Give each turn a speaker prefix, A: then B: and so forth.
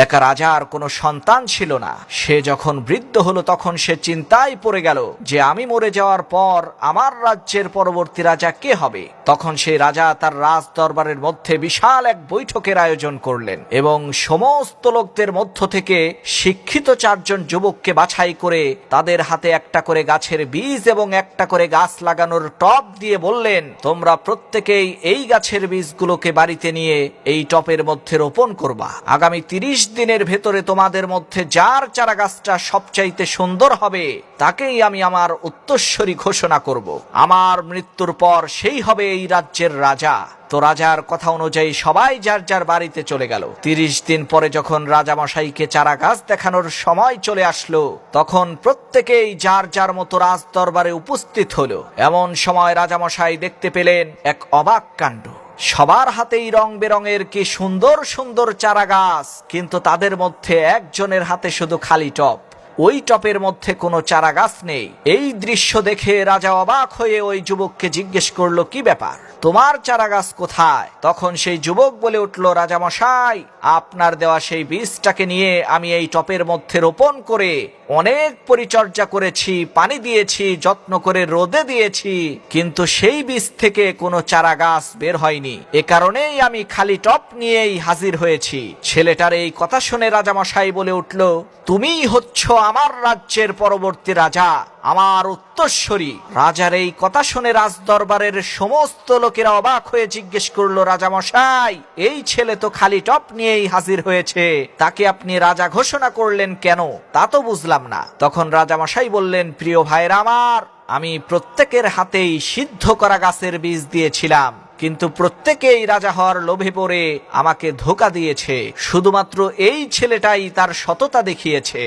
A: এক রাজার কোনো সন্তান ছিল না। সে যখন বৃদ্ধ হলো তখন সে চিন্তায় পড়ে গেল যে আমি মরে যাওয়ার পর আমার রাজ্যের পরবর্তী রাজা কে হবে। তখন সেই রাজা তার রাজ দরবারের মধ্যে বিশাল এক বৈঠকের আয়োজন করলেন এবং সমস্ত লোকদের মধ্য থেকে শিক্ষিত 4 জন যুবককে বাছাই করে তাদের হাতে একটা করে গাছের বীজ এবং একটা করে গাছ লাগানোর টব দিয়ে বললেন, তোমরা প্রত্যেকেই এই গাছের বীজগুলোকে বাড়িতে নিয়ে এই টবের মধ্যে রোপণ করবা। আগামী 30 দিনের ভেতরে তোমাদের মধ্যে যার চারা গাছটা সবচাইতে সুন্দর হবে তাকেই আমি আমার উত্তরসূরি ঘোষণা করব। আমার মৃত্যুর পর সেই হবে এই রাজ্যের রাজা। তো রাজার কথা অনুযায়ী সবাই যার যার বাড়িতে চলে গেল। 30 দিন পরে যখন রাজামশাইকে চারা গাছ দেখানোর সময় চলে আসলো তখন প্রত্যেকেই যার যার মতো রাজ দরবারে উপস্থিত হলো। এমন সময় রাজামশাই দেখতে পেলেন এক অবাক কাণ্ড। সবার হাতেই রং বেরঙের কি সুন্দর সুন্দর চারা গাছ, কিন্তু তাদের মধ্যে একজনের হাতে শুধু খালি টব। ওই টপের মধ্যে কোনো চারা গাছ নেই। এই দৃশ্য দেখে রাজা অবাক হয়ে ওই যুবককে জিজ্ঞেস করলো, কি ব্যাপার, তোমার চারা গাছ কোথায়? তখন সেই যুবক বলে উঠল, রাজামশাই, আপনার দেওয়া সেই বীজটাকে নিয়ে আমি এই টপের মধ্যে রোপণ করে অনেক পরিচর্যা করেছি, পানি দিয়েছি, যত্ন করে রোদে দিয়েছি, কিন্তু সেই বীজ থেকে কোনো চারা গাছ বের হয়নি। এ কারণেই আমি খালি টপ নিয়েই হাজির হয়েছি। ছেলেটার এই কথা শুনে রাজামশাই বলে উঠল, তুমিই হচ্ছ আমার রাজ্যের পরবর্তী রাজা, আমার উত্তরসূরি। রাজার এই কথা শুনে রাজ দরবারের সমস্ত লোকেরা অবাক হয়ে জিজ্ঞেস করলো, রাজামশাই, এই ছেলে তো খালি টপ নিয়েই হাজির হয়েছে, তাকে আপনি রাজা ঘোষণা করলেন কেন? তা তো বুঝলাম না। তখন রাজামশাই বললেন, প্রিয় ভাইরা আমার, আমি প্রত্যেকের হাতেই সিদ্ধ করা গাছের বীজ দিয়েছিলাম, কিন্তু প্রত্যেকেই রাজা হওয়ার লোভে পড়ে আমাকে ধোঁকা দিয়েছে। শুধুমাত্র এই ছেলেটাই তার সততা দেখিয়েছে।